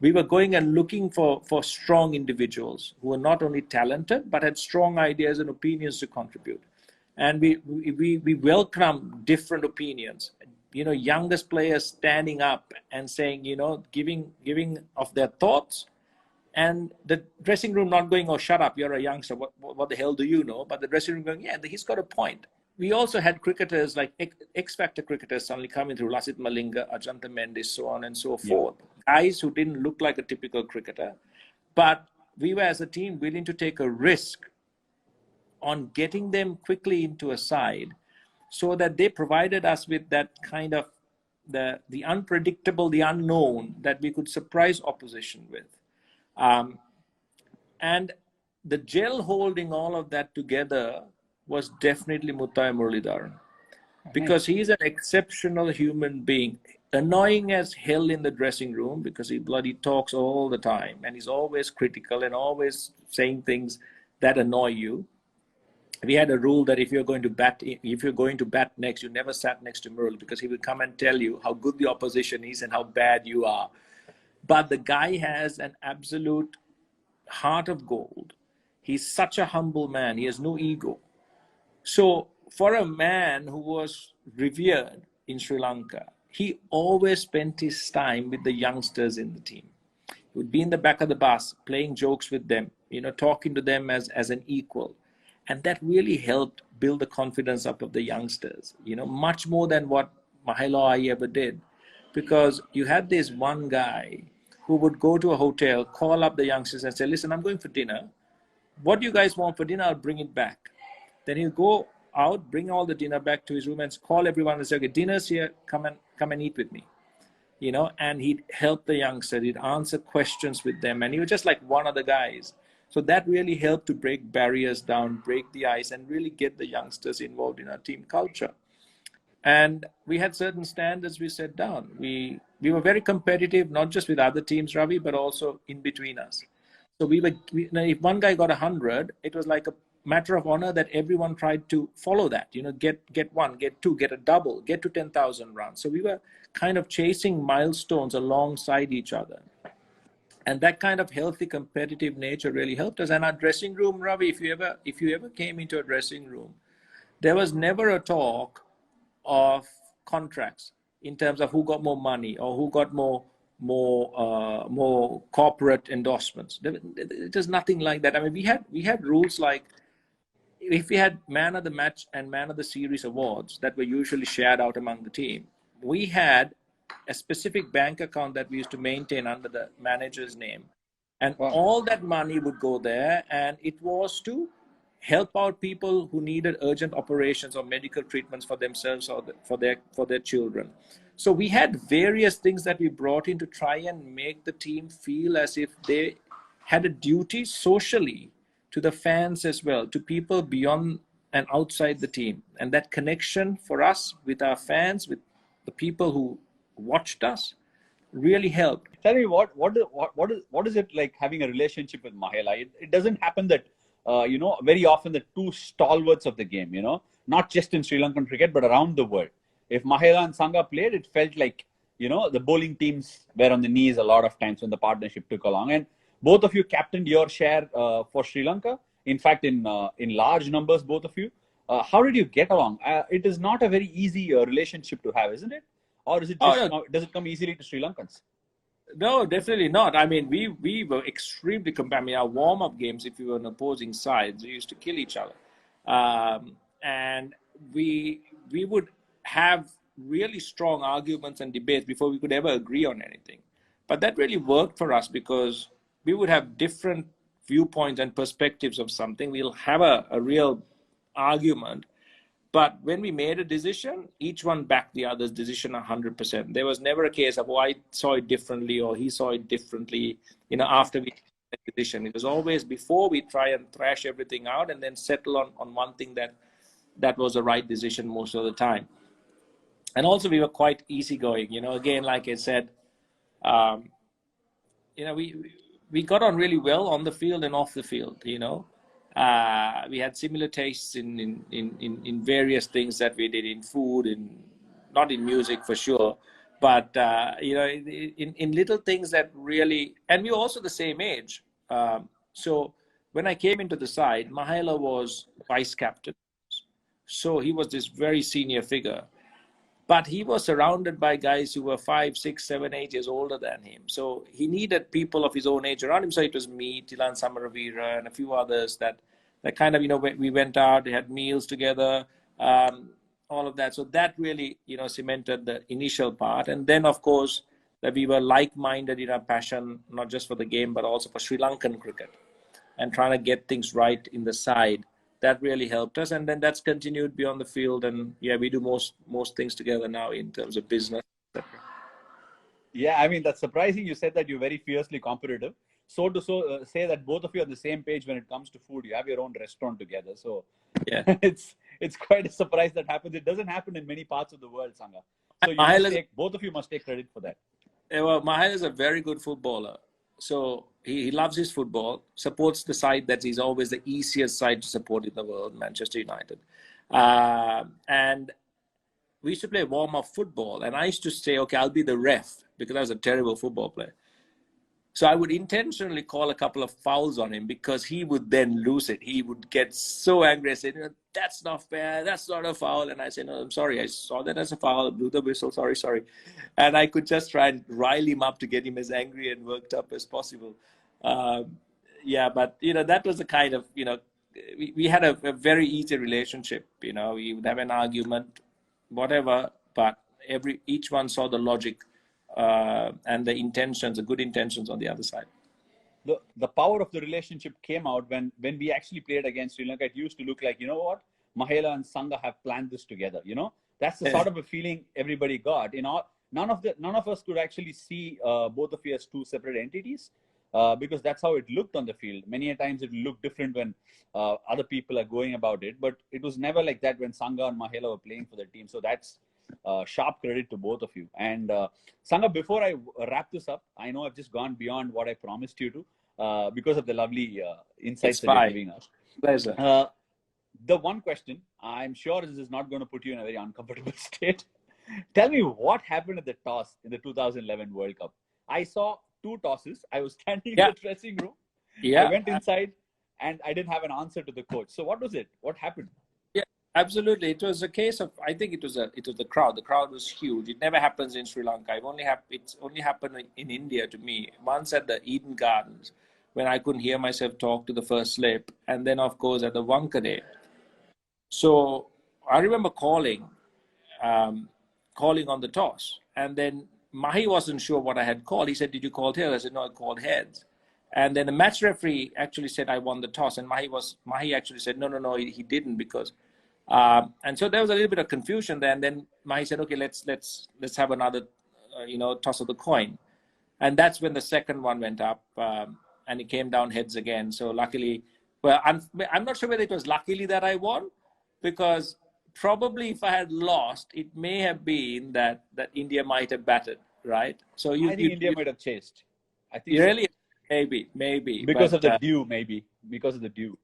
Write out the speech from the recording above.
we were going and looking for strong individuals who were not only talented, but had strong ideas and opinions to contribute. And we welcome different opinions. You know, youngest players standing up and saying, you know, giving of their thoughts, and the dressing room not going, oh, shut up, you're a youngster, what the hell do you know? But the dressing room going, yeah, he's got a point. We also had cricketers like X-Factor cricketers suddenly coming through, Lasith Malinga, Ajanta Mendis, so on and so forth. Guys who didn't look like a typical cricketer, but we were as a team willing to take a risk on getting them quickly into a side, so that they provided us with that kind of the unpredictable, the unknown that we could surprise opposition with. And the gel holding all of that together was definitely Muttai Muralidharan, because he's an exceptional human being, annoying as hell in the dressing room because he bloody talks all the time and he's always critical and always saying things that annoy you. We had a rule that if you're going to bat next, you never sat next to Murali, because he would come and tell you how good the opposition is and how bad you are. But the guy has an absolute heart of gold. He's such a humble man. He has no ego. So for a man who was revered in Sri Lanka, he always spent his time with the youngsters in the team. He would be in the back of the bus, playing jokes with them, you know, talking to them as an equal. And that really helped build the confidence up of the youngsters, you know, much more than what Mahela Ai ever did. Because you had this one guy who would go to a hotel, call up the youngsters and say, listen, I'm going for dinner. What do you guys want for dinner? I'll bring it back. Then he'll go out, bring all the dinner back to his room and call everyone and say, okay, dinner's here, come and eat with me. You know, and he'd help the youngsters, he'd answer questions with them, and he was just like one of the guys. So that really helped to break barriers down, break the ice, and really get the youngsters involved in our team culture. And we had certain standards we set down. We were very competitive, not just with other teams, Ravi, but also in between us. So if one guy got 100, it was like a matter of honor that everyone tried to follow that, you know, get one, get two, get a double, get to 10,000 runs. So we were kind of chasing milestones alongside each other. And that kind of healthy competitive nature really helped us. And our dressing room, Ravi, if you ever came into a dressing room, there was never a talk of contracts in terms of who got more money or who got more corporate endorsements. There's nothing like that. I mean, we had rules like, if we had man of the match and man of the series awards that were usually shared out among the team, we had a specific bank account that we used to maintain under the manager's name. And all that money would go there, and it was to help out people who needed urgent operations or medical treatments for themselves or for their children. So we had various things that we brought in to try and make the team feel as if they had a duty socially to the fans as well, to people beyond and outside the team. And that connection for us with our fans, with the people who watched us, really helped. Tell me what is it like having a relationship with Mahela? It doesn't happen that you know, very often the two stalwarts of the game, you know, not just in Sri Lankan cricket but around the world. If Mahela and Sangha played, it felt like, you know, the bowling teams were on the knees a lot of times when the partnership took along. And both of you captained your share for Sri Lanka. In fact, in large numbers, both of you. How did you get along? It is not a very easy relationship to have, isn't it? Or is it just, does it come easily to Sri Lankans? No, definitely not. I mean, we were extremely competitive. I mean, our warm-up games, if you were on opposing sides, we used to kill each other. And we would have really strong arguments and debates before we could ever agree on anything. But that really worked for us because we would have different viewpoints and perspectives of something. We'll have a real argument. But when we made a decision, each one backed the other's decision 100%. There was never a case of, oh, I saw it differently or he saw it differently, you know, after we made the decision. It was always before we try and thrash everything out and then settle on one thing that was the right decision most of the time. And also we were quite easygoing, you know, again, like I said, you know, we got on really well on the field and off the field, you know. We had similar tastes in various things that we did in food, not in music for sure, But in little things that really, and we were also the same age. So when I came into the side, Mahela was vice captain, so he was this very senior figure. But he was surrounded by guys who were 5, 6, 7, 8 years older than him. So he needed people of his own age around him. So it was me, Tilan Samaravira, and a few others that kind of, we went out, we had meals together, all of that. So that really, cemented the initial part. And then, of course, that we were like-minded in our passion, not just for the game, but also for Sri Lankan cricket and trying to get things right in the side. That really helped us, and then that's continued beyond the field. And yeah, we do most things together now in terms of business, etc. Yeah, I mean, that's surprising. You said that you're very fiercely competitive. So to say that both of you are on the same page when it comes to food, you have your own restaurant together. So Yeah, it's quite a surprise that happens. It doesn't happen in many parts of the world, Sangha. So both of you must take credit for that. Well, Mahal is a very good footballer. So he loves his football, supports the side that is always the easiest side to support in the world, Manchester United. And we used to play warm-up football, and I used to say, okay, I'll be the ref, because I was a terrible football player. So I would intentionally call a couple of fouls on him, because he would then lose it. He would get so angry and say, that's not fair, that's not a foul. And I said, no, I'm sorry, I saw that as a foul, blew the whistle, sorry. And I could just try and rile him up to get him as angry and worked up as possible. But that was the kind of, we had a very easy relationship. We would have an argument, whatever, but each one saw the logic and the intentions, the good intentions on the other side. The power of the relationship came out when we actually played against Sri Lanka. It used to look like, what, Mahela and Sangha have planned this together. That's the sort of a feeling everybody got. None of us could actually see both of you as two separate entities, because that's how it looked on the field. Many a times it looked different when other people are going about it, but it was never like that when Sangha and Mahela were playing for the team. So that's sharp credit to both of you. And Sangha, before I wrap this up, I know I've just gone beyond what I promised you to because of the lovely insights that you're giving us. Pleasure. The one question, I'm sure this is not going to put you in a very uncomfortable state. Tell me what happened at the toss in the 2011 World Cup. I saw 2 tosses. I was standing in the dressing room. Yeah. I went inside and I didn't have an answer to the coach. So what was it? What happened? Yeah, absolutely. It was a case of, I think it was the crowd. The crowd was huge. It never happens in Sri Lanka. It's only happened in India to me. Once at the Eden Gardens, when I couldn't hear myself talk to the first slip. And then, of course, at the Wankhede. So I remember calling on the toss. And then Mahi wasn't sure what I had called. He said, did you call tails? I said, no, I called heads. And then the match referee actually said, I won the toss. And Mahi actually said, no, he didn't, because, and so there was a little bit of confusion there. And then Mahi said, okay, let's have another, toss of the coin. And that's when the second one went up, and it came down heads again. So luckily, well, I'm not sure whether it was luckily that I won, because probably if I had lost, it may have been that India might have batted, right? So I think India might have chased. I think really, maybe because of the dew, maybe because of the dew.